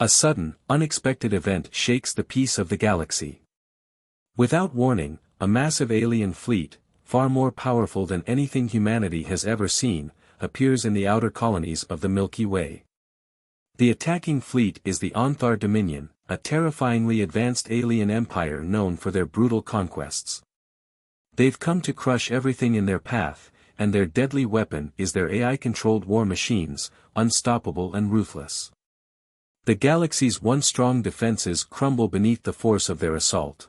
A sudden, unexpected event shakes the peace of the galaxy. Without warning, a massive alien fleet, far more powerful than anything humanity has ever seen, appears in the outer colonies of the Milky Way. The attacking fleet is the Onthar Dominion, a terrifyingly advanced alien empire known for their brutal conquests. They've come to crush everything in their path, and their deadly weapon is their AI-controlled war machines, unstoppable and ruthless. The galaxy's once strong defenses crumble beneath the force of their assault.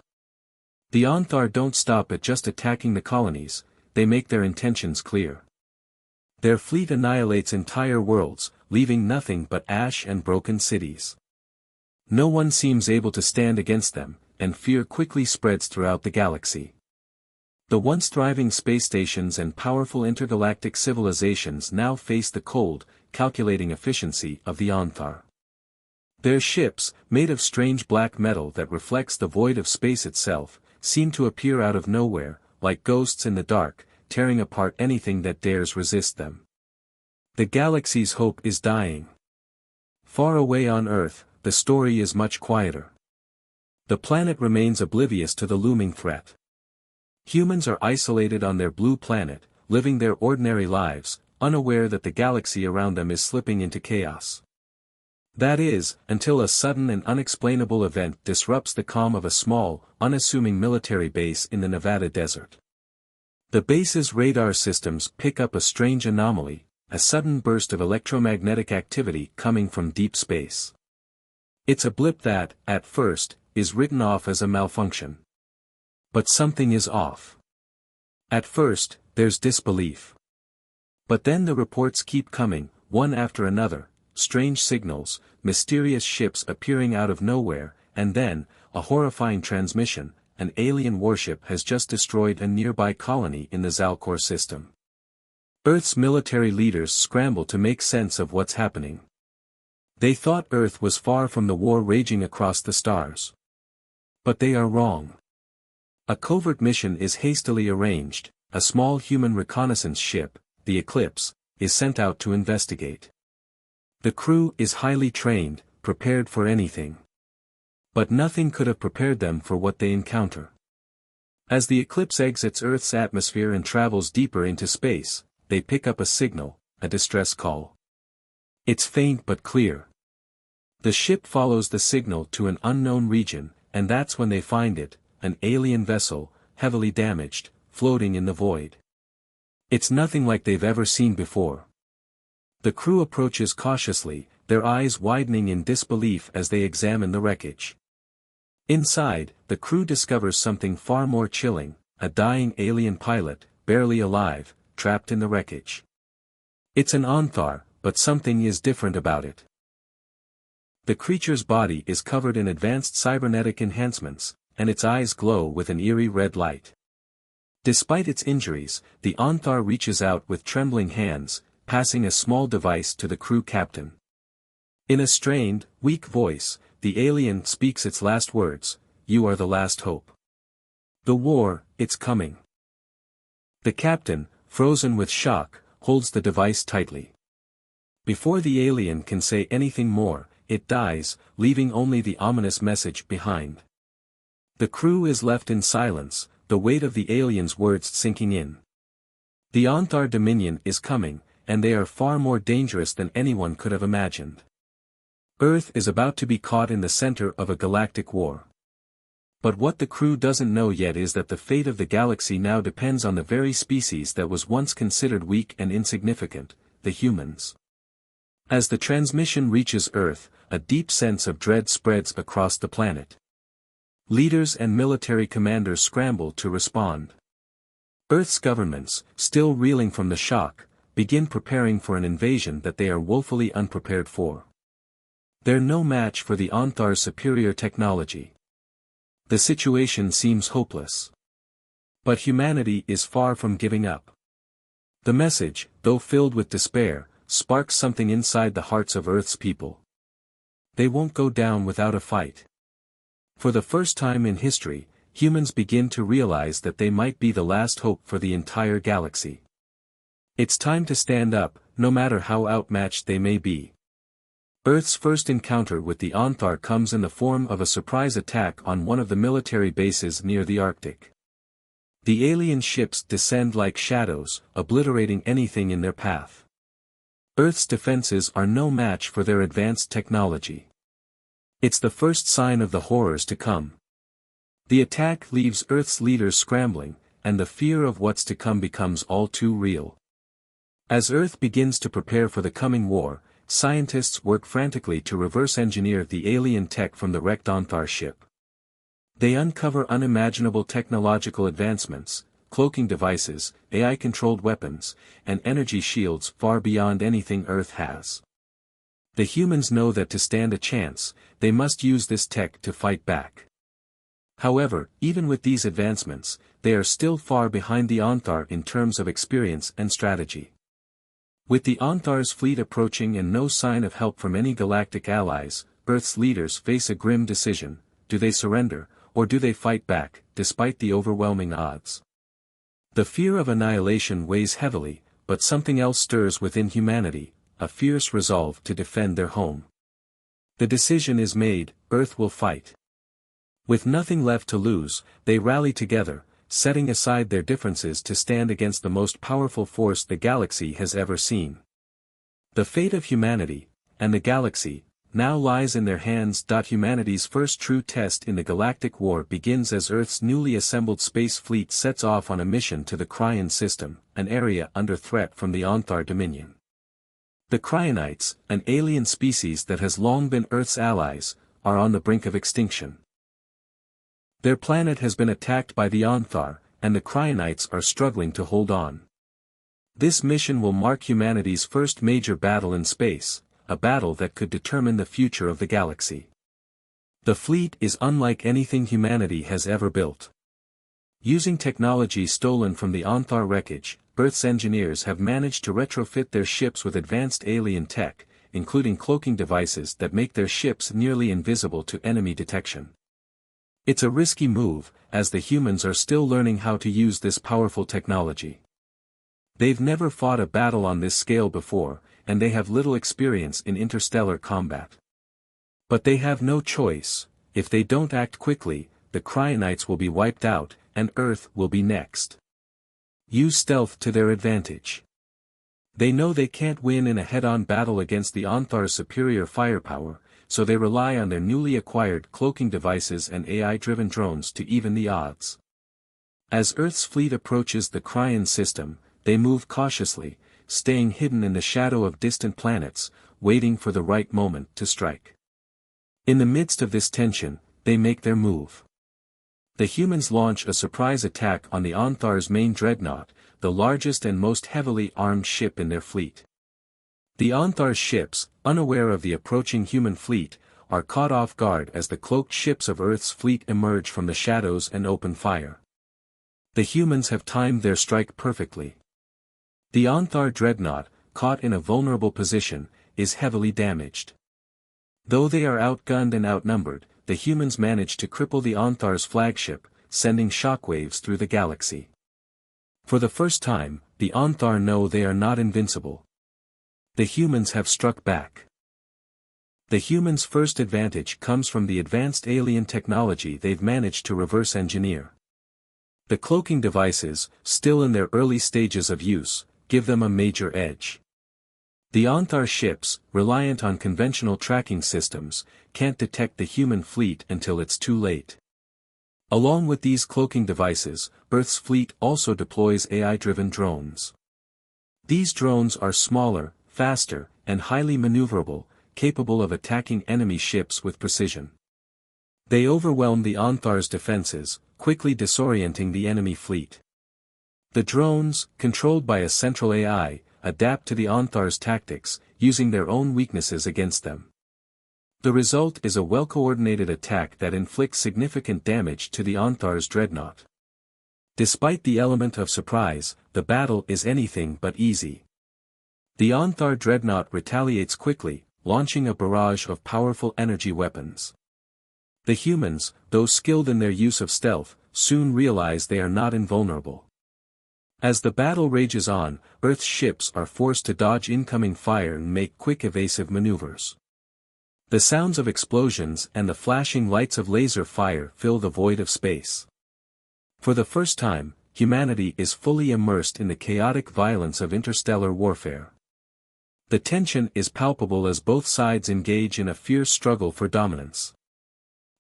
The Onthar don't stop at just attacking the colonies, they make their intentions clear. Their fleet annihilates entire worlds, leaving nothing but ash and broken cities. No one seems able to stand against them, and fear quickly spreads throughout the galaxy. The once thriving space stations and powerful intergalactic civilizations now face the cold, calculating efficiency of the Onthar. Their ships, made of strange black metal that reflects the void of space itself, seem to appear out of nowhere, like ghosts in the dark, tearing apart anything that dares resist them. The galaxy's hope is dying. Far away on Earth, the story is much quieter. The planet remains oblivious to the looming threat. Humans are isolated on their blue planet, living their ordinary lives, unaware that the galaxy around them is slipping into chaos. That is, until a sudden and unexplainable event disrupts the calm of a small, unassuming military base in the Nevada desert. The base's radar systems pick up a strange anomaly, a sudden burst of electromagnetic activity coming from deep space. It's a blip that, at first, is written off as a malfunction. But something is off. At first, there's disbelief. But then the reports keep coming, one after another. Strange signals, mysterious ships appearing out of nowhere, and then, a horrifying transmission, an alien warship has just destroyed a nearby colony in the Zalcor system. Earth's military leaders scramble to make sense of what's happening. They thought Earth was far from the war raging across the stars. But they are wrong. A covert mission is hastily arranged, a small human reconnaissance ship, the Eclipse, is sent out to investigate. The crew is highly trained, prepared for anything. But nothing could have prepared them for what they encounter. As the Eclipse exits Earth's atmosphere and travels deeper into space, they pick up a signal, a distress call. It's faint but clear. The ship follows the signal to an unknown region, and that's when they find it, an alien vessel, heavily damaged, floating in the void. It's nothing like they've ever seen before. The crew approaches cautiously, their eyes widening in disbelief as they examine the wreckage. Inside, the crew discovers something far more chilling, a dying alien pilot, barely alive, trapped in the wreckage. It's an Onthar, but something is different about it. The creature's body is covered in advanced cybernetic enhancements, and its eyes glow with an eerie red light. Despite its injuries, the Onthar reaches out with trembling hands, passing a small device to the crew captain. In a strained, weak voice, the alien speaks its last words, "You are the last hope. The war, it's coming." The captain, frozen with shock, holds the device tightly. Before the alien can say anything more, it dies, leaving only the ominous message behind. The crew is left in silence, the weight of the alien's words sinking in. The Onthar Dominion is coming, and they are far more dangerous than anyone could have imagined. Earth is about to be caught in the center of a galactic war. But what the crew doesn't know yet is that the fate of the galaxy now depends on the very species that was once considered weak and insignificant, the humans. As the transmission reaches Earth, a deep sense of dread spreads across the planet. Leaders and military commanders scramble to respond. Earth's governments, still reeling from the shock, begin preparing for an invasion that they are woefully unprepared for. They're no match for the Onthar's superior technology. The situation seems hopeless. But humanity is far from giving up. The message, though filled with despair, sparks something inside the hearts of Earth's people. They won't go down without a fight. For the first time in history, humans begin to realize that they might be the last hope for the entire galaxy. It's time to stand up, no matter how outmatched they may be. Earth's first encounter with the Ontharr comes in the form of a surprise attack on one of the military bases near the Arctic. The alien ships descend like shadows, obliterating anything in their path. Earth's defenses are no match for their advanced technology. It's the first sign of the horrors to come. The attack leaves Earth's leaders scrambling, and the fear of what's to come becomes all too real. As Earth begins to prepare for the coming war, scientists work frantically to reverse engineer the alien tech from the wrecked Ontharr ship. They uncover unimaginable technological advancements, cloaking devices, AI-controlled weapons, and energy shields far beyond anything Earth has. The humans know that to stand a chance, they must use this tech to fight back. However, even with these advancements, they are still far behind the Ontharr in terms of experience and strategy. With the Ontharr's fleet approaching and no sign of help from any galactic allies, Earth's leaders face a grim decision: do they surrender, or do they fight back, despite the overwhelming odds? The fear of annihilation weighs heavily, but something else stirs within humanity, a fierce resolve to defend their home. The decision is made: Earth will fight. With nothing left to lose, they rally together, setting aside their differences to stand against the most powerful force the galaxy has ever seen. The fate of humanity, and the galaxy, now lies in their hands. Humanity's first true test in the Galactic War begins as Earth's newly assembled space fleet sets off on a mission to the Cryon system, an area under threat from the Ontharr Dominion. The Cryonites, an alien species that has long been Earth's allies, are on the brink of extinction. Their planet has been attacked by the Ontharr, and the Cryonites are struggling to hold on. This mission will mark humanity's first major battle in space, a battle that could determine the future of the galaxy. The fleet is unlike anything humanity has ever built. Using technology stolen from the Ontharr wreckage, Earth's engineers have managed to retrofit their ships with advanced alien tech, including cloaking devices that make their ships nearly invisible to enemy detection. It's a risky move, as the humans are still learning how to use this powerful technology. They've never fought a battle on this scale before, and they have little experience in interstellar combat. But they have no choice: if they don't act quickly, the Cryonites will be wiped out, and Earth will be next. Use stealth to their advantage. They know they can't win in a head-on battle against the Ontharr's superior firepower, so they rely on their newly acquired cloaking devices and AI-driven drones to even the odds. As Earth's fleet approaches the Cryon system, they move cautiously, staying hidden in the shadow of distant planets, waiting for the right moment to strike. In the midst of this tension, they make their move. The humans launch a surprise attack on the Ontharr's main dreadnought, the largest and most heavily armed ship in their fleet. The Ontharr's ships, unaware of the approaching human fleet, are caught off guard as the cloaked ships of Earth's fleet emerge from the shadows and open fire. The humans have timed their strike perfectly. The Ontharr dreadnought, caught in a vulnerable position, is heavily damaged. Though they are outgunned and outnumbered, the humans manage to cripple the Ontharr's flagship, sending shockwaves through the galaxy. For the first time, the Ontharr know they are not invincible. The humans have struck back. The humans' first advantage comes from the advanced alien technology they've managed to reverse engineer. The cloaking devices, still in their early stages of use, give them a major edge. The Ontharr ships, reliant on conventional tracking systems, can't detect the human fleet until it's too late. Along with these cloaking devices, Earth's fleet also deploys AI-driven drones. These drones are smaller, faster, and highly maneuverable, capable of attacking enemy ships with precision. They overwhelm the Ontharr's defenses, quickly disorienting the enemy fleet. The drones, controlled by a central AI, adapt to the Ontharr's tactics, using their own weaknesses against them. The result is a well-coordinated attack that inflicts significant damage to the Ontharr's dreadnought. Despite the element of surprise, the battle is anything but easy. The Ontharr dreadnought retaliates quickly, launching a barrage of powerful energy weapons. The humans, though skilled in their use of stealth, soon realize they are not invulnerable. As the battle rages on, Earth's ships are forced to dodge incoming fire and make quick evasive maneuvers. The sounds of explosions and the flashing lights of laser fire fill the void of space. For the first time, humanity is fully immersed in the chaotic violence of interstellar warfare. The tension is palpable as both sides engage in a fierce struggle for dominance.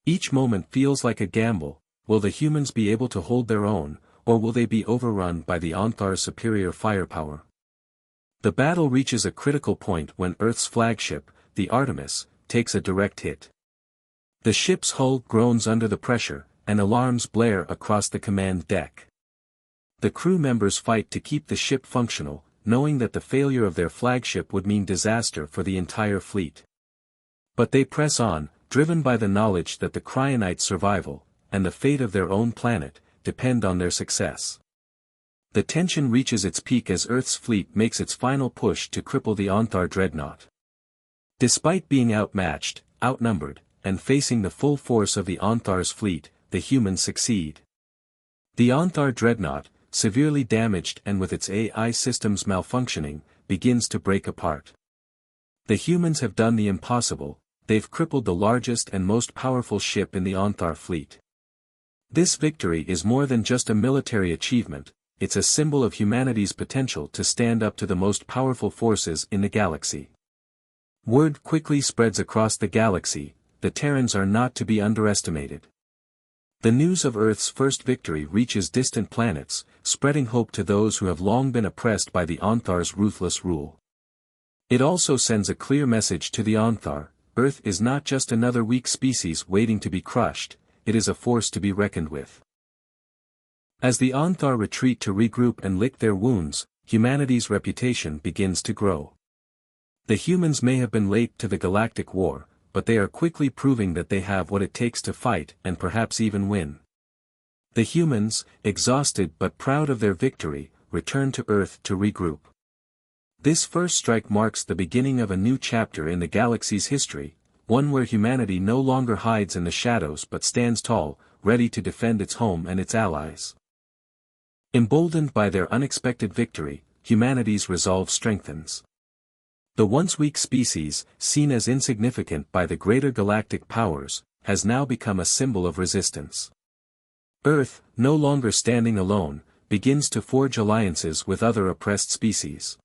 Each moment feels like a gamble. Will the humans be able to hold their own, or will they be overrun by the Onthar's superior firepower? The battle reaches a critical point when Earth's flagship, the Artemis, takes a direct hit. The ship's hull groans under the pressure, and alarms blare across the command deck. The crew members fight to keep the ship functional, knowing that the failure of their flagship would mean disaster for the entire fleet. But they press on, driven by the knowledge that the Cryonites' survival, and the fate of their own planet, depend on their success. The tension reaches its peak as Earth's fleet makes its final push to cripple the Onthar dreadnought. Despite being outmatched, outnumbered, and facing the full force of the Onthar's fleet, the humans succeed. The Onthar dreadnought, severely damaged and with its AI systems malfunctioning, begins to break apart. The humans have done the impossible, they've crippled the largest and most powerful ship in the Onthar fleet. This victory is more than just a military achievement, it's a symbol of humanity's potential to stand up to the most powerful forces in the galaxy. Word quickly spreads across the galaxy, the Terrans are not to be underestimated. The news of Earth's first victory reaches distant planets, spreading hope to those who have long been oppressed by the Onthar's ruthless rule. It also sends a clear message to the Onthar: Earth is not just another weak species waiting to be crushed, it is a force to be reckoned with. As the Onthar retreat to regroup and lick their wounds, humanity's reputation begins to grow. The humans may have been late to the Galactic War, but they are quickly proving that they have what it takes to fight and perhaps even win. The humans, exhausted but proud of their victory, return to Earth to regroup. This first strike marks the beginning of a new chapter in the galaxy's history, one where humanity no longer hides in the shadows but stands tall, ready to defend its home and its allies. Emboldened by their unexpected victory, humanity's resolve strengthens. The once weak species, seen as insignificant by the greater galactic powers, has now become a symbol of resistance. Earth, no longer standing alone, begins to forge alliances with other oppressed species.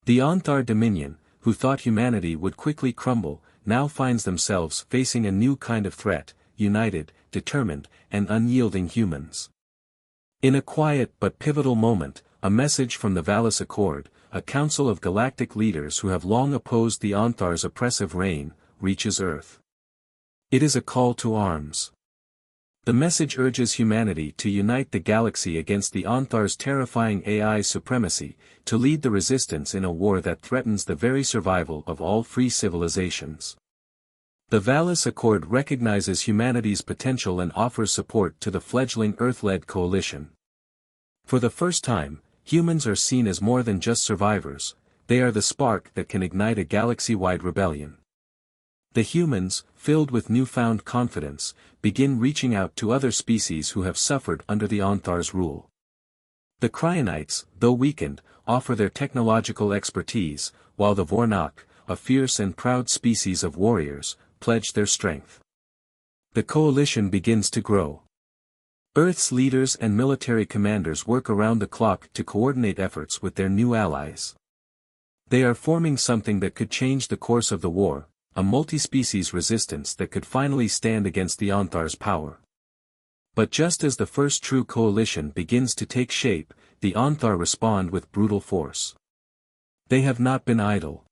The Onthar Dominion, who thought humanity would quickly crumble, now finds themselves facing a new kind of threat: united, determined, and unyielding humans. In a quiet but pivotal moment, a message from the Valis Accord, a council of galactic leaders who have long opposed the Onthar's oppressive reign, reaches Earth. It is a call to arms. The message urges humanity to unite the galaxy against the Onthar's terrifying AI supremacy, to lead the resistance in a war that threatens the very survival of all free civilizations. The Valis Accord recognizes humanity's potential and offers support to the fledgling Earth-led coalition. For the first time, humans are seen as more than just survivors, they are the spark that can ignite a galaxy-wide rebellion. The humans, filled with newfound confidence, begin reaching out to other species who have suffered under the Onthar's rule. The Cryonites, though weakened, offer their technological expertise, while the Vornok, a fierce and proud species of warriors, pledge their strength. The coalition begins to grow. Earth's leaders and military commanders work around the clock to coordinate efforts with their new allies. They are forming something that could change the course of the war, a multi-species resistance that could finally stand against the Onthar's power. But just as the first true coalition begins to take shape, the Onthar respond with brutal force. They have not been idle.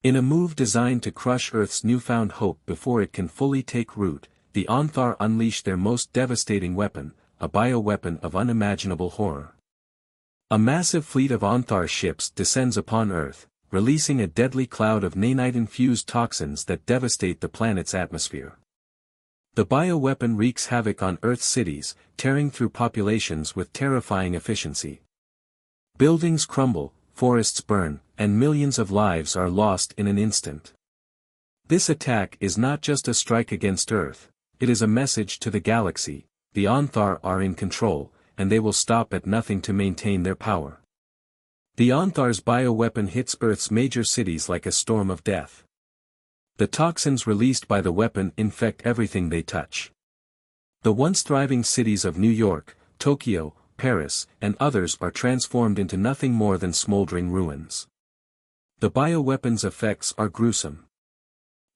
In a move designed to crush Earth's newfound hope before it can fully take root, the Onthar unleash their most devastating weapon, a bioweapon of unimaginable horror. A massive fleet of Onthar ships descends upon Earth, releasing a deadly cloud of nanite-infused toxins that devastate the planet's atmosphere. The bioweapon wreaks havoc on Earth's cities, tearing through populations with terrifying efficiency. Buildings crumble, forests burn, and millions of lives are lost in an instant. This attack is not just a strike against Earth, it is a message to the galaxy: the Onthar are in control, and they will stop at nothing to maintain their power. The Onthar's bioweapon hits Earth's major cities like a storm of death. The toxins released by the weapon infect everything they touch. The once thriving cities of New York, Tokyo, Paris, and others are transformed into nothing more than smoldering ruins. The bioweapon's effects are gruesome.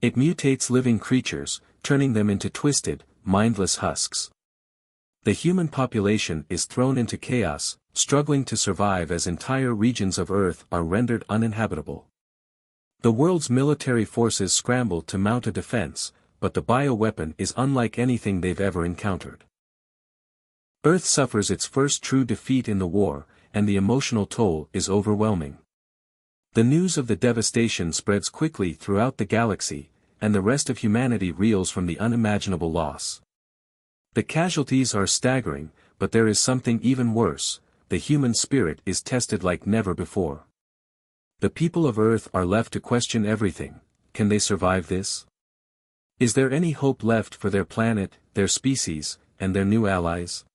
It mutates living creatures, turning them into twisted, mindless husks. The human population is thrown into chaos, struggling to survive as entire regions of Earth are rendered uninhabitable. The world's military forces scramble to mount a defense, but the bioweapon is unlike anything they've ever encountered. Earth suffers its first true defeat in the war, and the emotional toll is overwhelming. The news of the devastation spreads quickly throughout the galaxy, and the rest of humanity reels from the unimaginable loss. The casualties are staggering, but there is something even worse: the human spirit is tested like never before. The people of Earth are left to question everything. Can they survive this? Is there any hope left for their planet, their species, and their new allies?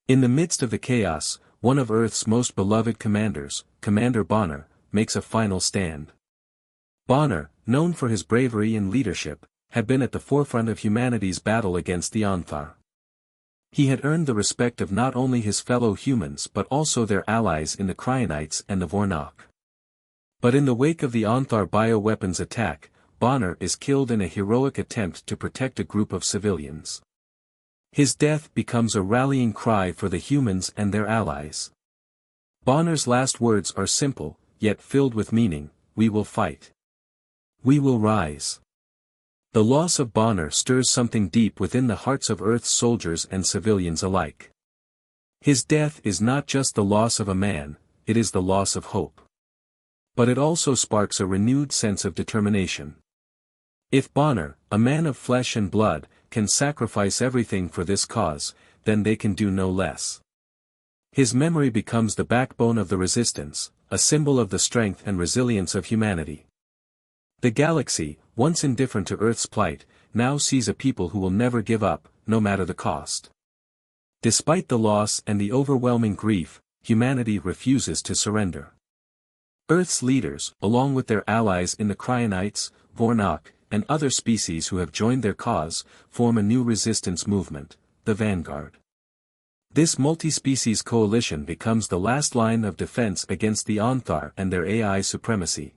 In the midst of the chaos, one of Earth's most beloved commanders, Commander Bonner, makes a final stand. Bonner, known for his bravery and leadership, had been at the forefront of humanity's battle against the Onthar. He had earned the respect of not only his fellow humans but also their allies in the Cryonites and the Vornok. But in the wake of the Onthar bioweapons attack, Bonner is killed in a heroic attempt to protect a group of civilians. His death becomes a rallying cry for the humans and their allies. Bonner's last words are simple, yet filled with meaning: "We will fight. We will rise." The loss of Bonner stirs something deep within the hearts of Earth's soldiers and civilians alike. His death is not just the loss of a man, it is the loss of hope. But it also sparks a renewed sense of determination. If Bonner, a man of flesh and blood, can sacrifice everything for this cause, then they can do no less. His memory becomes the backbone of the resistance, a symbol of the strength and resilience of humanity. The galaxy, once indifferent to Earth's plight, now sees a people who will never give up, no matter the cost. Despite the loss and the overwhelming grief, humanity refuses to surrender. Earth's leaders, along with their allies in the Cryonites, Vornok, and other species who have joined their cause, form a new resistance movement, the Vanguard. This multi-species coalition becomes the last line of defense against the Onthar and their AI supremacy.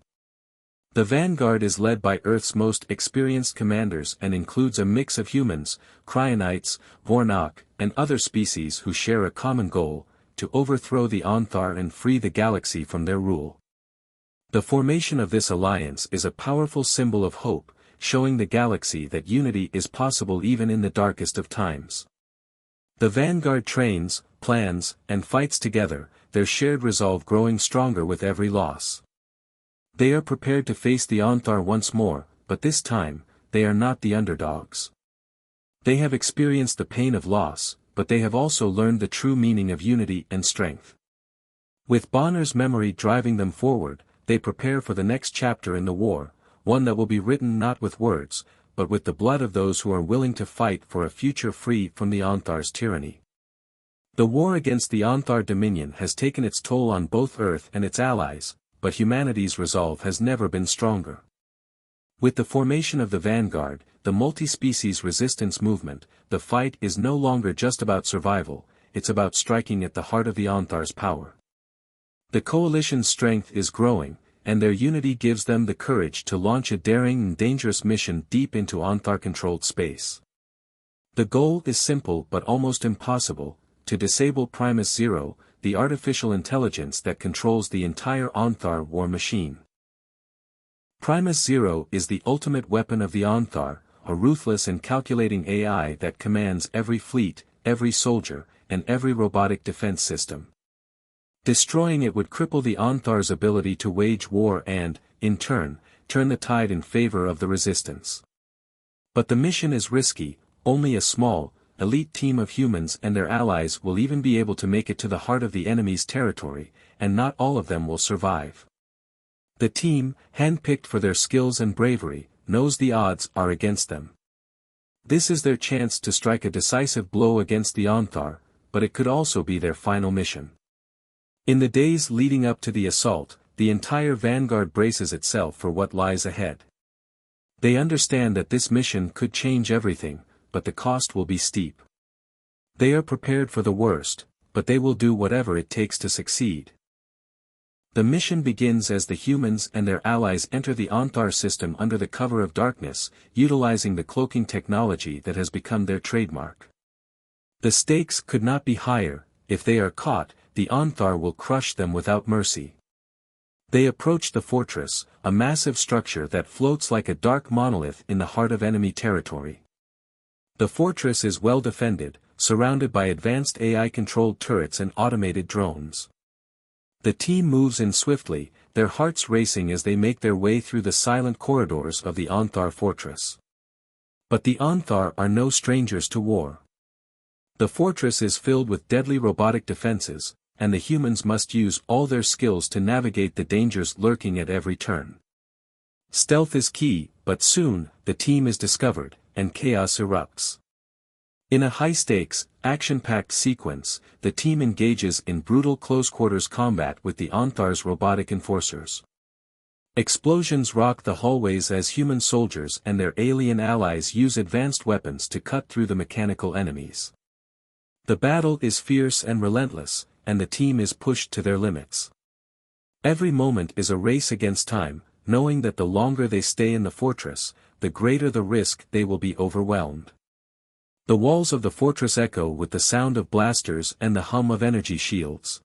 The Vanguard is led by Earth's most experienced commanders and includes a mix of humans, Cryonites, Vornok, and other species who share a common goal: to overthrow the Onthar and free the galaxy from their rule. The formation of this alliance is a powerful symbol of hope, showing the galaxy that unity is possible even in the darkest of times. The Vanguard trains, plans, and fights together, their shared resolve growing stronger with every loss. They are prepared to face the Onthar once more, but this time, they are not the underdogs. They have experienced the pain of loss, but they have also learned the true meaning of unity and strength. With Bonner's memory driving them forward, they prepare for the next chapter in the war, one that will be written not with words, but with the blood of those who are willing to fight for a future free from the Onthar's tyranny. The war against the Onthar dominion has taken its toll on both Earth and its allies, but humanity's resolve has never been stronger. With the formation of the Vanguard, the multi-species resistance movement, the fight is no longer just about survival, it's about striking at the heart of the Onthar's power. The coalition's strength is growing, and their unity gives them the courage to launch a daring and dangerous mission deep into Onthar-controlled space. The goal is simple but almost impossible: to disable Primus Zero, the artificial intelligence that controls the entire Onthar war machine. Primus Zero is the ultimate weapon of the Onthar, a ruthless and calculating AI that commands every fleet, every soldier, and every robotic defense system. Destroying it would cripple the Onthar's ability to wage war and, in turn, turn the tide in favor of the resistance. But the mission is risky: only a small, elite team of humans and their allies will even be able to make it to the heart of the enemy's territory, and not all of them will survive. The team, handpicked for their skills and bravery, knows the odds are against them. This is their chance to strike a decisive blow against the Onthar, but it could also be their final mission. In the days leading up to the assault, the entire Vanguard braces itself for what lies ahead. They understand that this mission could change everything, but the cost will be steep. They are prepared for the worst, but they will do whatever it takes to succeed. The mission begins as the humans and their allies enter the Onthar system under the cover of darkness, utilizing the cloaking technology that has become their trademark. The stakes could not be higher. If they are caught, the Onthar will crush them without mercy. They approach the fortress, a massive structure that floats like a dark monolith in the heart of enemy territory. The fortress is well defended, surrounded by advanced AI-controlled turrets and automated drones. The team moves in swiftly, their hearts racing as they make their way through the silent corridors of the Onthar fortress. But the Onthar are no strangers to war. The fortress is filled with deadly robotic defenses, and the humans must use all their skills to navigate the dangers lurking at every turn. Stealth is key, but soon, the team is discovered, and chaos erupts. In a high-stakes, action-packed sequence, the team engages in brutal close-quarters combat with the Onthar's robotic enforcers. Explosions rock the hallways as human soldiers and their alien allies use advanced weapons to cut through the mechanical enemies. The battle is fierce and relentless, and the team is pushed to their limits. Every moment is a race against time, knowing that the longer they stay in the fortress, the greater the risk they will be overwhelmed. The walls of the fortress echo with the sound of blasters and the hum of energy shields.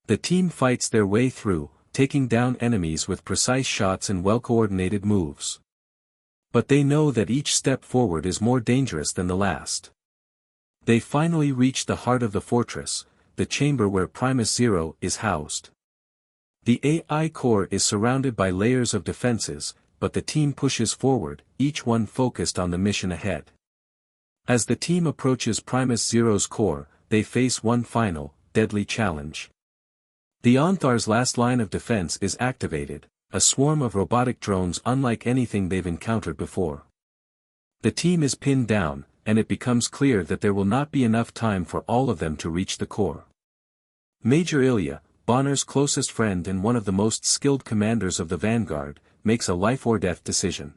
The team fights their way through, taking down enemies with precise shots and well-coordinated moves. But they know that each step forward is more dangerous than the last. They finally reach the heart of the fortress, the chamber where Primus Zero is housed. The AI core is surrounded by layers of defenses, but the team pushes forward, each one focused on the mission ahead. As the team approaches Primus Zero's core, they face one final, deadly challenge. The Onthar's last line of defense is activated, a swarm of robotic drones unlike anything they've encountered before. The team is pinned down, and it becomes clear that there will not be enough time for all of them to reach the core. Major Ilya, Bonner's closest friend and one of the most skilled commanders of the Vanguard, makes a life-or-death decision.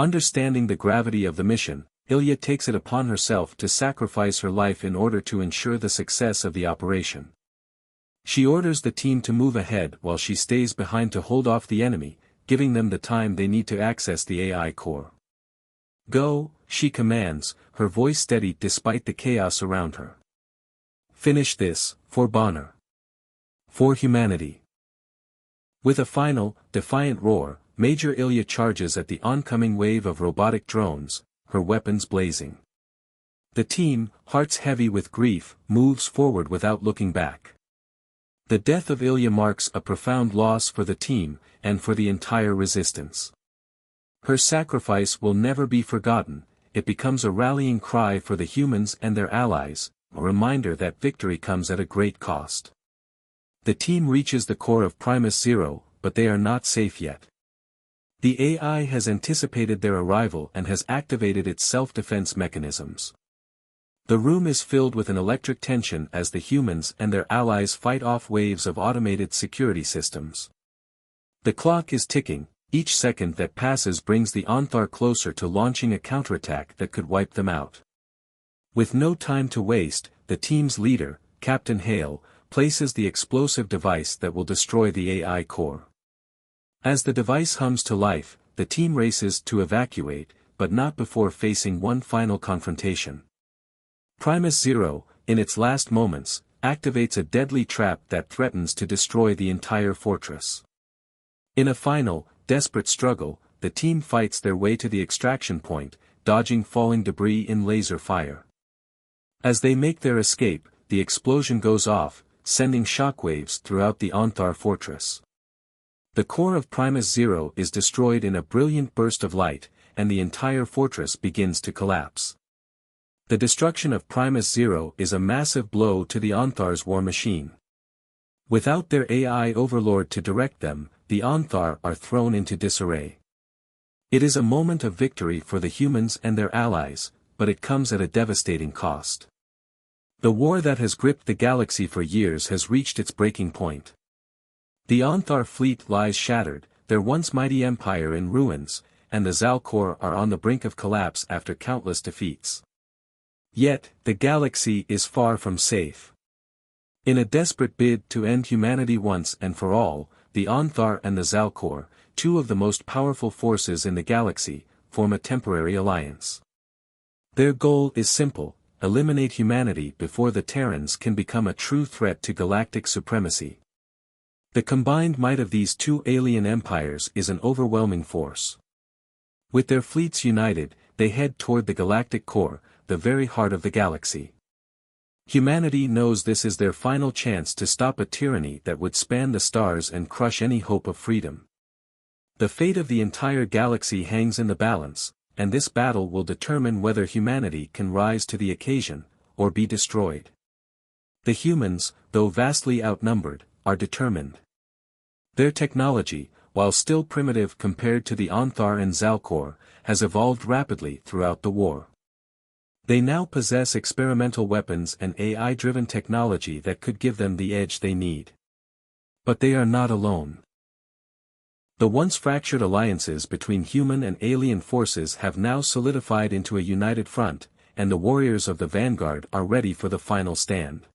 Understanding the gravity of the mission, Ilya takes it upon herself to sacrifice her life in order to ensure the success of the operation. She orders the team to move ahead while she stays behind to hold off the enemy, giving them the time they need to access the AI core. "Go," she commands, her voice steady despite the chaos around her. "Finish this, for Bonner. For humanity." With a final, defiant roar, Major Ilya charges at the oncoming wave of robotic drones, her weapons blazing. The team, hearts heavy with grief, moves forward without looking back. The death of Ilya marks a profound loss for the team, and for the entire resistance. Her sacrifice will never be forgotten, it becomes a rallying cry for the humans and their allies, a reminder that victory comes at a great cost. The team reaches the core of Primus Zero, but they are not safe yet. The AI has anticipated their arrival and has activated its self-defense mechanisms. The room is filled with an electric tension as the humans and their allies fight off waves of automated security systems. The clock is ticking, each second that passes brings the Onthar closer to launching a counterattack that could wipe them out. With no time to waste, the team's leader, Captain Hale, places the explosive device that will destroy the AI core. As the device hums to life, the team races to evacuate, but not before facing one final confrontation. Primus Zero, in its last moments, activates a deadly trap that threatens to destroy the entire fortress. In a final, desperate struggle, the team fights their way to the extraction point, dodging falling debris in laser fire. As they make their escape, the explosion goes off, sending shockwaves throughout the Onthar fortress. The core of Primus Zero is destroyed in a brilliant burst of light, and the entire fortress begins to collapse. The destruction of Primus Zero is a massive blow to the Onthar's war machine. Without their AI overlord to direct them, the Onthar are thrown into disarray. It is a moment of victory for the humans and their allies, but it comes at a devastating cost. The war that has gripped the galaxy for years has reached its breaking point. The Onthar fleet lies shattered, their once mighty empire in ruins, and the Zalcor are on the brink of collapse after countless defeats. Yet, the galaxy is far from safe. In a desperate bid to end humanity once and for all, the Onthar and the Zalcor, two of the most powerful forces in the galaxy, form a temporary alliance. Their goal is simple: eliminate humanity before the Terrans can become a true threat to galactic supremacy. The combined might of these two alien empires is an overwhelming force. With their fleets united, they head toward the galactic core, the very heart of the galaxy. Humanity knows this is their final chance to stop a tyranny that would span the stars and crush any hope of freedom. The fate of the entire galaxy hangs in the balance, and this battle will determine whether humanity can rise to the occasion, or be destroyed. The humans, though vastly outnumbered, are determined. Their technology, while still primitive compared to the Onthar and Zalcor, has evolved rapidly throughout the war. They now possess experimental weapons and AI-driven technology that could give them the edge they need. But they are not alone. The once fractured alliances between human and alien forces have now solidified into a united front, and the warriors of the vanguard are ready for the final stand.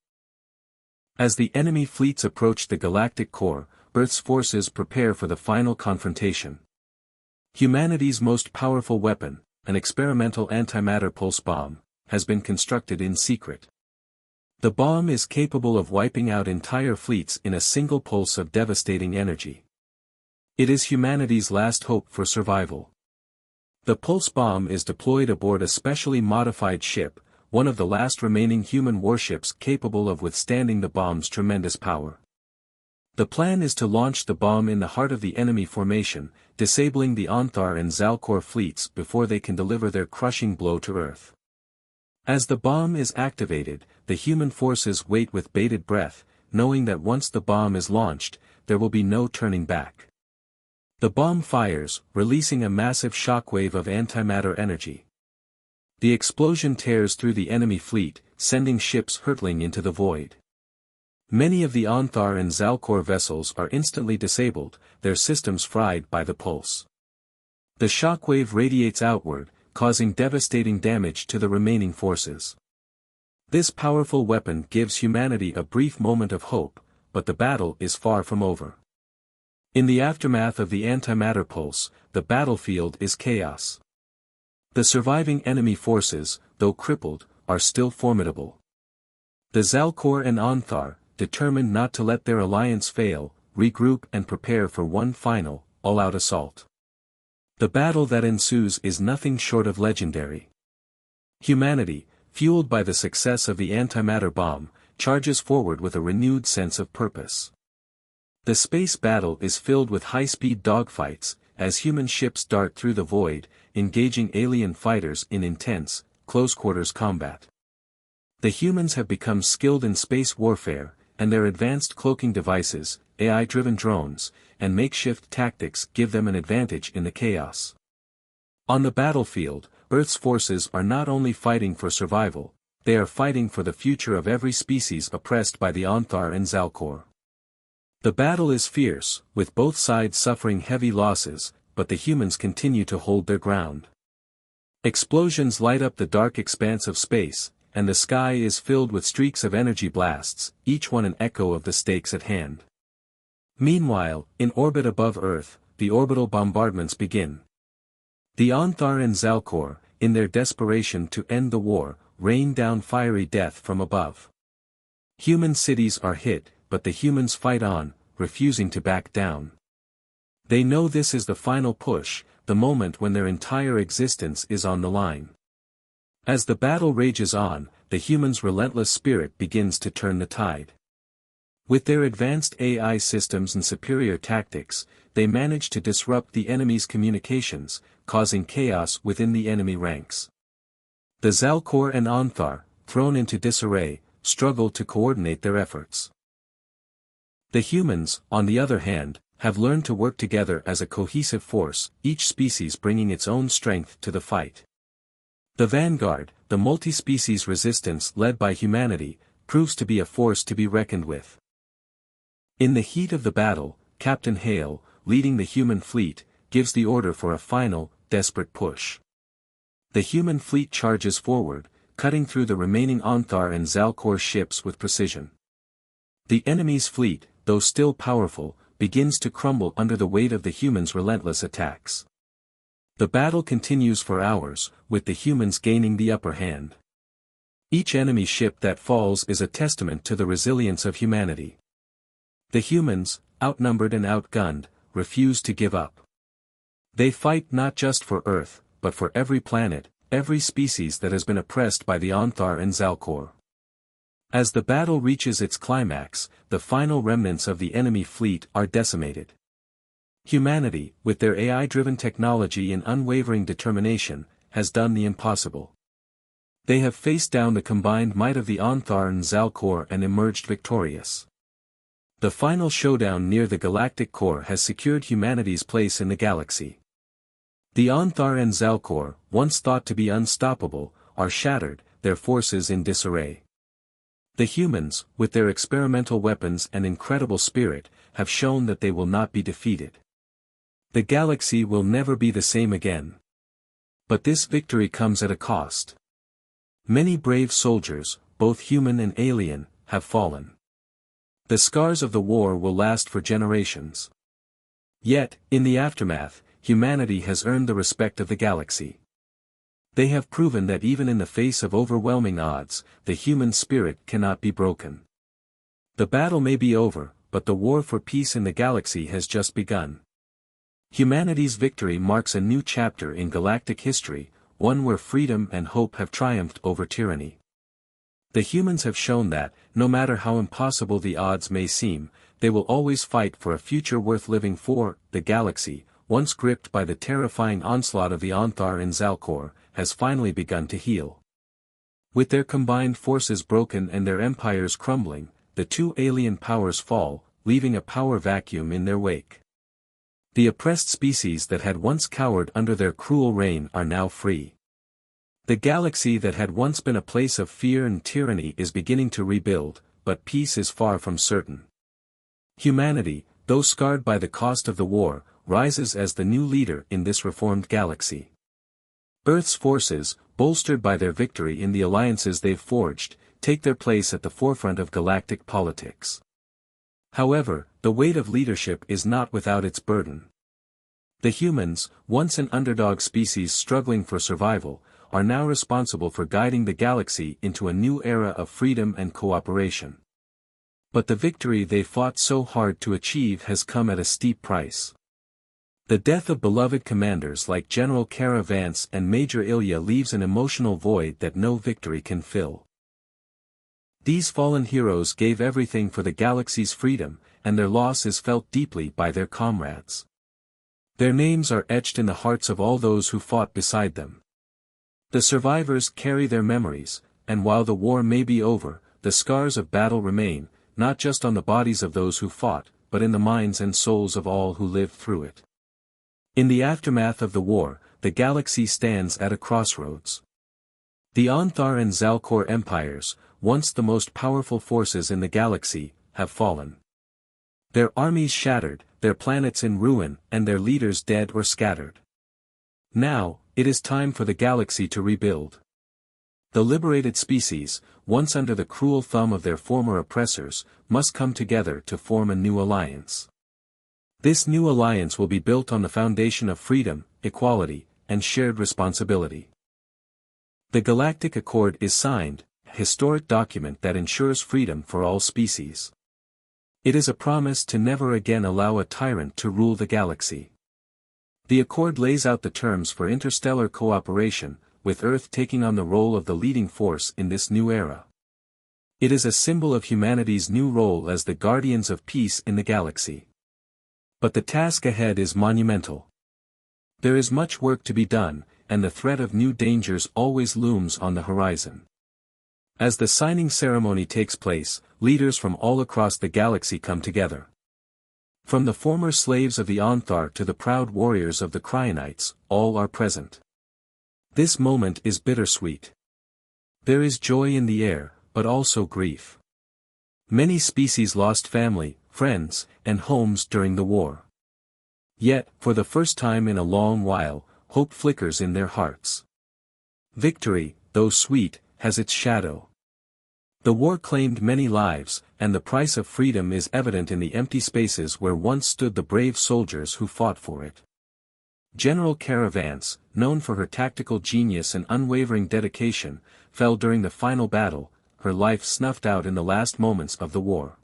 As the enemy fleets approach the galactic core, Earth's forces prepare for the final confrontation. Humanity's most powerful weapon, an experimental antimatter pulse bomb, has been constructed in secret. The bomb is capable of wiping out entire fleets in a single pulse of devastating energy. It is humanity's last hope for survival. The pulse bomb is deployed aboard a specially modified ship, one of the last remaining human warships capable of withstanding the bomb's tremendous power. The plan is to launch the bomb in the heart of the enemy formation, disabling the Onthar and Zalcor fleets before they can deliver their crushing blow to Earth. As the bomb is activated, the human forces wait with bated breath, knowing that once the bomb is launched, there will be no turning back. The bomb fires, releasing a massive shockwave of antimatter energy. The explosion tears through the enemy fleet, sending ships hurtling into the void. Many of the Onthar and Zalcor vessels are instantly disabled, their systems fried by the pulse. The shockwave radiates outward, causing devastating damage to the remaining forces. This powerful weapon gives humanity a brief moment of hope, but the battle is far from over. In the aftermath of the antimatter pulse, the battlefield is chaos. The surviving enemy forces, though crippled, are still formidable. The Zalcor and Onthar, determined not to let their alliance fail, regroup and prepare for one final, all-out assault. The battle that ensues is nothing short of legendary. Humanity, fueled by the success of the antimatter bomb, charges forward with a renewed sense of purpose. The space battle is filled with high-speed dogfights, as human ships dart through the void, engaging alien fighters in intense, close-quarters combat. The humans have become skilled in space warfare, and their advanced cloaking devices, AI-driven drones, and makeshift tactics give them an advantage in the chaos. On the battlefield, Earth's forces are not only fighting for survival, they are fighting for the future of every species oppressed by the Onthar and Zalcor. The battle is fierce, with both sides suffering heavy losses, but the humans continue to hold their ground. Explosions light up the dark expanse of space, and the sky is filled with streaks of energy blasts, each one an echo of the stakes at hand. Meanwhile, in orbit above Earth, the orbital bombardments begin. The Onthar and Zalcor, in their desperation to end the war, rain down fiery death from above. Human cities are hit, but the humans fight on, refusing to back down. They know this is the final push, the moment when their entire existence is on the line. As the battle rages on, the humans' relentless spirit begins to turn the tide. With their advanced AI systems and superior tactics, they manage to disrupt the enemy's communications, causing chaos within the enemy ranks. The Zalcor and Onthar, thrown into disarray, struggle to coordinate their efforts. The humans, on the other hand, have learned to work together as a cohesive force, each species bringing its own strength to the fight. The vanguard, the multi-species resistance led by humanity, proves to be a force to be reckoned with. In the heat of the battle, Captain Hale, leading the human fleet, gives the order for a final, desperate push. The human fleet charges forward, cutting through the remaining Onthar and Zalcor ships with precision. The enemy's fleet, though still powerful, begins to crumble under the weight of the humans' relentless attacks. The battle continues for hours, with the humans gaining the upper hand. Each enemy ship that falls is a testament to the resilience of humanity. The humans, outnumbered and outgunned, refuse to give up. They fight not just for Earth, but for every planet, every species that has been oppressed by the Onthar and Zalcor. As the battle reaches its climax, the final remnants of the enemy fleet are decimated. Humanity, with their AI-driven technology and unwavering determination, has done the impossible. They have faced down the combined might of the Onthar and Zalcor and emerged victorious. The final showdown near the galactic core has secured humanity's place in the galaxy. The Onthar and Zalcor, once thought to be unstoppable, are shattered, their forces in disarray. The humans, with their experimental weapons and incredible spirit, have shown that they will not be defeated. The galaxy will never be the same again. But this victory comes at a cost. Many brave soldiers, both human and alien, have fallen. The scars of the war will last for generations. Yet, in the aftermath, humanity has earned the respect of the galaxy. They have proven that even in the face of overwhelming odds, the human spirit cannot be broken. The battle may be over, but the war for peace in the galaxy has just begun. Humanity's victory marks a new chapter in galactic history, one where freedom and hope have triumphed over tyranny. The humans have shown that, no matter how impossible the odds may seem, they will always fight for a future worth living for. The galaxy, once gripped by the terrifying onslaught of the Onthar and Zalcor, has finally begun to heal. With their combined forces broken and their empires crumbling, the two alien powers fall, leaving a power vacuum in their wake. The oppressed species that had once cowered under their cruel reign are now free. The galaxy that had once been a place of fear and tyranny is beginning to rebuild, but peace is far from certain. Humanity, though scarred by the cost of the war, rises as the new leader in this reformed galaxy. Earth's forces, bolstered by their victory in the alliances they've forged, take their place at the forefront of galactic politics. However, the weight of leadership is not without its burden. The humans, once an underdog species struggling for survival, are now responsible for guiding the galaxy into a new era of freedom and cooperation. But the victory they fought so hard to achieve has come at a steep price. The death of beloved commanders like General Kara Vance and Major Ilya leaves an emotional void that no victory can fill. These fallen heroes gave everything for the galaxy's freedom, and their loss is felt deeply by their comrades. Their names are etched in the hearts of all those who fought beside them. The survivors carry their memories, and while the war may be over, the scars of battle remain, not just on the bodies of those who fought, but in the minds and souls of all who lived through it. In the aftermath of the war, the galaxy stands at a crossroads. The Onthar and Zalcor empires, once the most powerful forces in the galaxy, have fallen. Their armies shattered, their planets in ruin, and their leaders dead or scattered. Now, it is time for the galaxy to rebuild. The liberated species, once under the cruel thumb of their former oppressors, must come together to form a new alliance. This new alliance will be built on the foundation of freedom, equality, and shared responsibility. The Galactic Accord is signed, a historic document that ensures freedom for all species. It is a promise to never again allow a tyrant to rule the galaxy. The Accord lays out the terms for interstellar cooperation, with Earth taking on the role of the leading force in this new era. It is a symbol of humanity's new role as the guardians of peace in the galaxy. But the task ahead is monumental. There is much work to be done, and the threat of new dangers always looms on the horizon. As the signing ceremony takes place, leaders from all across the galaxy come together. From the former slaves of the Onthar to the proud warriors of the Cryonites, all are present. This moment is bittersweet. There is joy in the air, but also grief. Many species lost family, friends, and homes during the war. Yet, for the first time in a long while, hope flickers in their hearts. Victory, though sweet, has its shadow. The war claimed many lives, and the price of freedom is evident in the empty spaces where once stood the brave soldiers who fought for it. General Caravance, known for her tactical genius and unwavering dedication, fell during the final battle, her life snuffed out in the last moments of the war.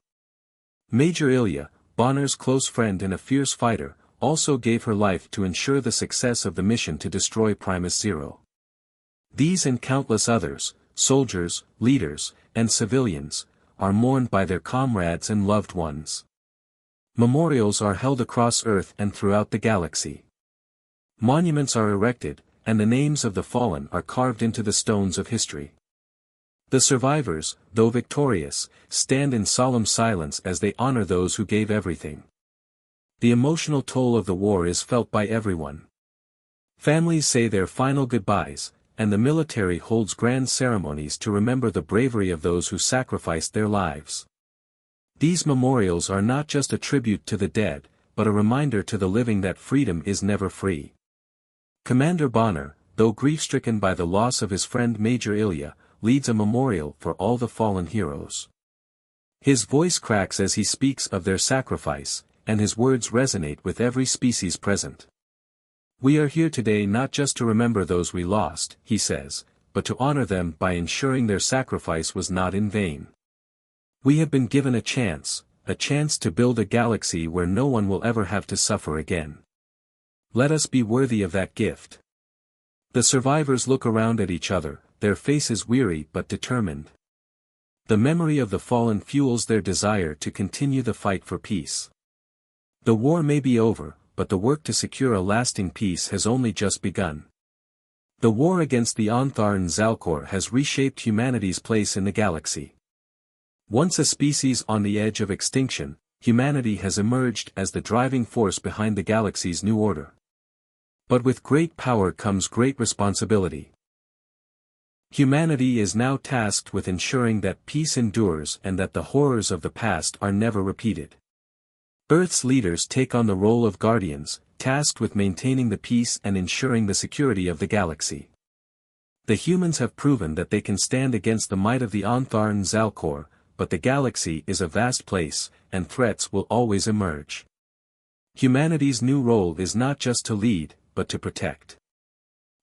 Major Ilya, Bonner's close friend and a fierce fighter, also gave her life to ensure the success of the mission to destroy Primus Zero. These and countless others, soldiers, leaders, and civilians, are mourned by their comrades and loved ones. Memorials are held across Earth and throughout the galaxy. Monuments are erected, and the names of the fallen are carved into the stones of history. The survivors, though victorious, stand in solemn silence as they honor those who gave everything. The emotional toll of the war is felt by everyone. Families say their final goodbyes, and the military holds grand ceremonies to remember the bravery of those who sacrificed their lives. These memorials are not just a tribute to the dead, but a reminder to the living that freedom is never free. Commander Bonner, though grief-stricken by the loss of his friend Major Ilya, leads a memorial for all the fallen heroes. His voice cracks as he speaks of their sacrifice, and his words resonate with every species present. "We are here today not just to remember those we lost," he says, "but to honor them by ensuring their sacrifice was not in vain. We have been given a chance to build a galaxy where no one will ever have to suffer again. Let us be worthy of that gift." The survivors look around at each other, their faces weary but determined. The memory of the fallen fuels their desire to continue the fight for peace. The war may be over, but the work to secure a lasting peace has only just begun. The war against the Onthar and Zalcor has reshaped humanity's place in the galaxy. Once a species on the edge of extinction, humanity has emerged as the driving force behind the galaxy's new order. But with great power comes great responsibility. Humanity is now tasked with ensuring that peace endures and that the horrors of the past are never repeated. Earth's leaders take on the role of guardians, tasked with maintaining the peace and ensuring the security of the galaxy. The humans have proven that they can stand against the might of the Onthar and Zalcor, but the galaxy is a vast place, and threats will always emerge. Humanity's new role is not just to lead, but to protect.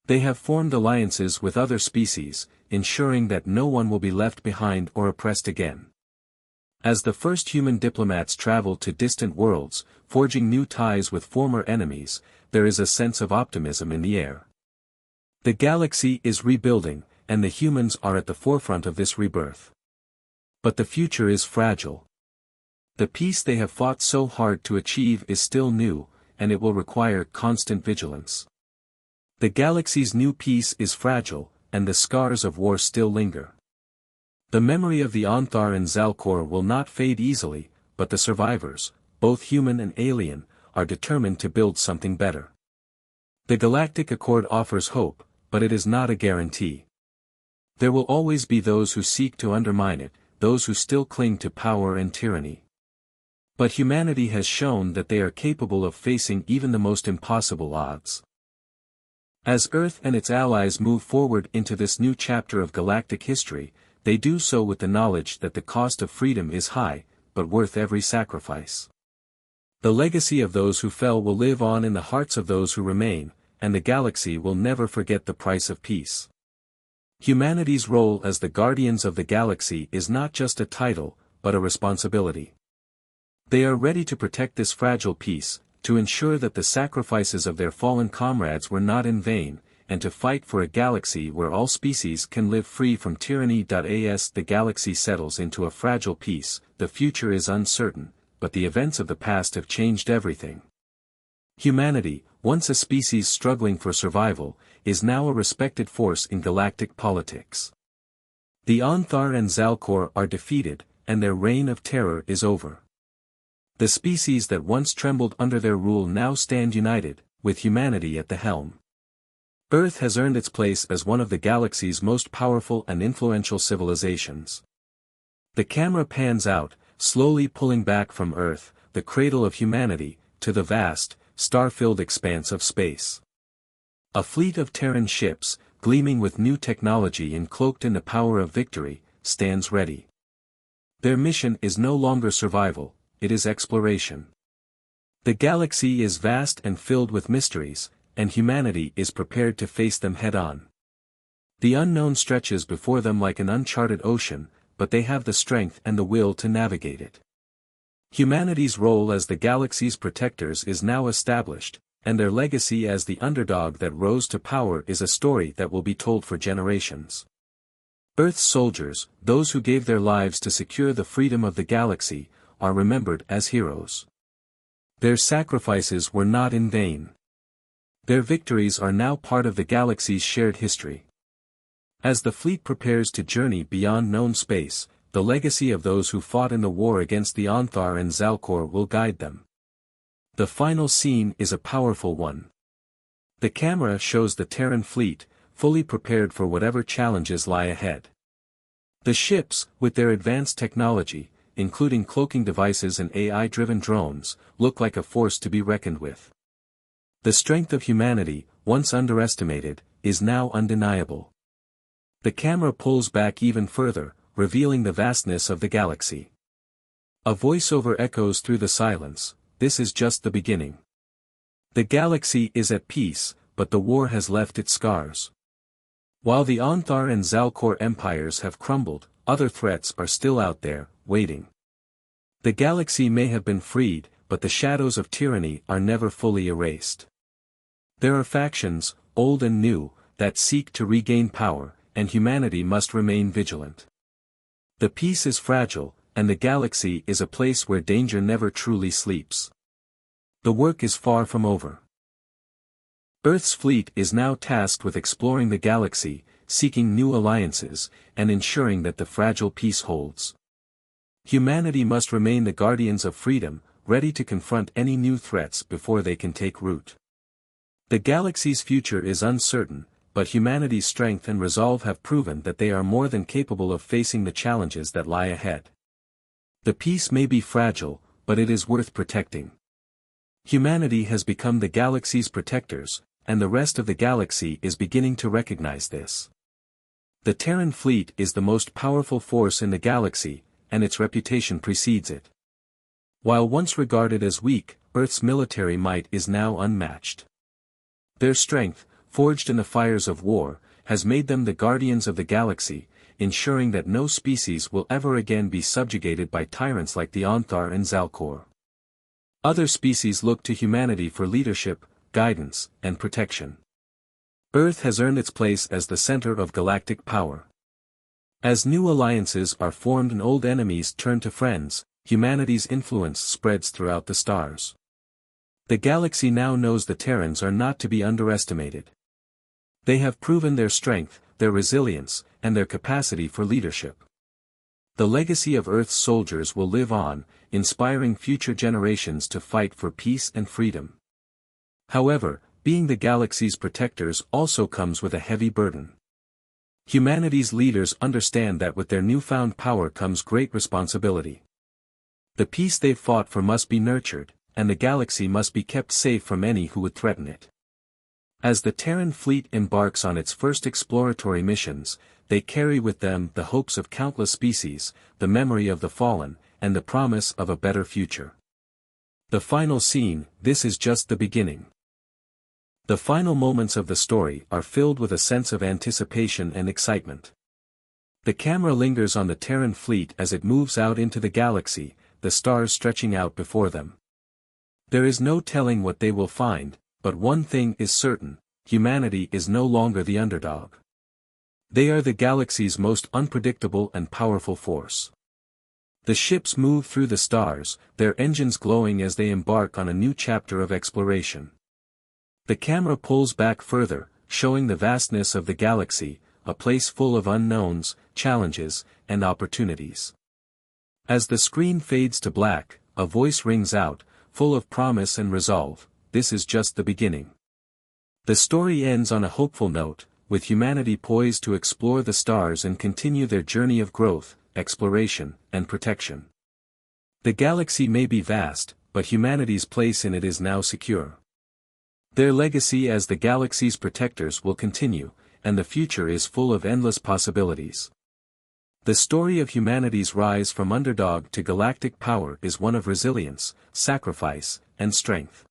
They have formed alliances with other species, ensuring that no one will be left behind or oppressed again. As the first human diplomats travel to distant worlds, forging new ties with former enemies, there is a sense of optimism in the air. The galaxy is rebuilding, and the humans are at the forefront of this rebirth. But the future is fragile. The peace they have fought so hard to achieve is still new, and it will require constant vigilance. The galaxy's new peace is fragile, and the scars of war still linger. The memory of the Onthar and Zalcor will not fade easily, but the survivors, both human and alien, are determined to build something better. The Galactic Accord offers hope, but it is not a guarantee. There will always be those who seek to undermine it, those who still cling to power and tyranny. But humanity has shown that they are capable of facing even the most impossible odds. As Earth and its allies move forward into this new chapter of galactic history, they do so with the knowledge that the cost of freedom is high, but worth every sacrifice. The legacy of those who fell will live on in the hearts of those who remain, and the galaxy will never forget the price of peace. Humanity's role as the guardians of the galaxy is not just a title, but a responsibility. They are ready to protect this fragile peace, to ensure that the sacrifices of their fallen comrades were not in vain, and to fight for a galaxy where all species can live free from tyranny. As the galaxy settles into a fragile peace, the future is uncertain, but the events of the past have changed everything. Humanity, once a species struggling for survival, is now a respected force in galactic politics. The Onthar and Zalcor are defeated, and their reign of terror is over. The species that once trembled under their rule now stand united, with humanity at the helm. Earth has earned its place as one of the galaxy's most powerful and influential civilizations. The camera pans out, slowly pulling back from Earth, the cradle of humanity, to the vast, star-filled expanse of space. A fleet of Terran ships, gleaming with new technology and cloaked in the power of victory, stands ready. Their mission is no longer survival, it is exploration. The galaxy is vast and filled with mysteries, and humanity is prepared to face them head-on. The unknown stretches before them like an uncharted ocean, but they have the strength and the will to navigate it. Humanity's role as the galaxy's protectors is now established, and their legacy as the underdog that rose to power is a story that will be told for generations. Earth's soldiers, those who gave their lives to secure the freedom of the galaxy, are remembered as heroes. Their sacrifices were not in vain. Their victories are now part of the galaxy's shared history. As the fleet prepares to journey beyond known space, the legacy of those who fought in the war against the Onthar and Zalcor will guide them. The final scene is a powerful one. The camera shows the Terran fleet, fully prepared for whatever challenges lie ahead. The ships, with their advanced technology, including cloaking devices and AI-driven drones, look like a force to be reckoned with. The strength of humanity, once underestimated, is now undeniable. The camera pulls back even further, revealing the vastness of the galaxy. A voiceover echoes through the silence, "This is just the beginning." The galaxy is at peace, but the war has left its scars. While the Onthar and Zalcor empires have crumbled, other threats are still out there, waiting. The galaxy may have been freed, but the shadows of tyranny are never fully erased. There are factions, old and new, that seek to regain power, and humanity must remain vigilant. The peace is fragile, and the galaxy is a place where danger never truly sleeps. The work is far from over. Earth's fleet is now tasked with exploring the galaxy, seeking new alliances, and ensuring that the fragile peace holds. Humanity must remain the guardians of freedom, ready to confront any new threats before they can take root. The galaxy's future is uncertain, but humanity's strength and resolve have proven that they are more than capable of facing the challenges that lie ahead. The peace may be fragile, but it is worth protecting. Humanity has become the galaxy's protectors, and the rest of the galaxy is beginning to recognize this. The Terran fleet is the most powerful force in the galaxy, and its reputation precedes it. While once regarded as weak, Earth's military might is now unmatched. Their strength, forged in the fires of war, has made them the guardians of the galaxy, ensuring that no species will ever again be subjugated by tyrants like the Onthar and Zalcor. Other species look to humanity for leadership, guidance, and protection. Earth has earned its place as the center of galactic power. As new alliances are formed and old enemies turn to friends, humanity's influence spreads throughout the stars. The galaxy now knows the Terrans are not to be underestimated. They have proven their strength, their resilience, and their capacity for leadership. The legacy of Earth's soldiers will live on, inspiring future generations to fight for peace and freedom. However, being the galaxy's protectors also comes with a heavy burden. Humanity's leaders understand that with their newfound power comes great responsibility. The peace they've fought for must be nurtured, and the galaxy must be kept safe from any who would threaten it. As the Terran fleet embarks on its first exploratory missions, they carry with them the hopes of countless species, the memory of the fallen, and the promise of a better future. The final scene, this is just the beginning. The final moments of the story are filled with a sense of anticipation and excitement. The camera lingers on the Terran fleet as it moves out into the galaxy, the stars stretching out before them. There is no telling what they will find, but one thing is certain: humanity is no longer the underdog. They are the galaxy's most unpredictable and powerful force. The ships move through the stars, their engines glowing as they embark on a new chapter of exploration. The camera pulls back further, showing the vastness of the galaxy, a place full of unknowns, challenges, and opportunities. As the screen fades to black, a voice rings out, full of promise and resolve: "This is just the beginning." The story ends on a hopeful note, with humanity poised to explore the stars and continue their journey of growth, exploration, and protection. The galaxy may be vast, but humanity's place in it is now secure. Their legacy as the galaxy's protectors will continue, and the future is full of endless possibilities. The story of humanity's rise from underdog to galactic power is one of resilience, sacrifice, and strength.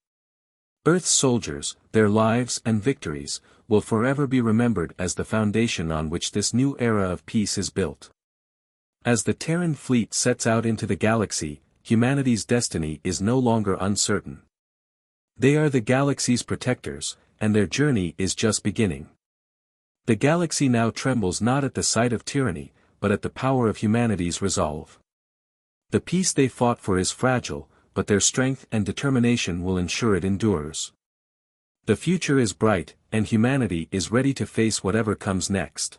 Earth's soldiers, their lives and victories, will forever be remembered as the foundation on which this new era of peace is built. As the Terran fleet sets out into the galaxy, humanity's destiny is no longer uncertain. They are the galaxy's protectors, and their journey is just beginning. The galaxy now trembles not at the sight of tyranny, but at the power of humanity's resolve. The peace they fought for is fragile, but their strength and determination will ensure it endures. The future is bright, and humanity is ready to face whatever comes next.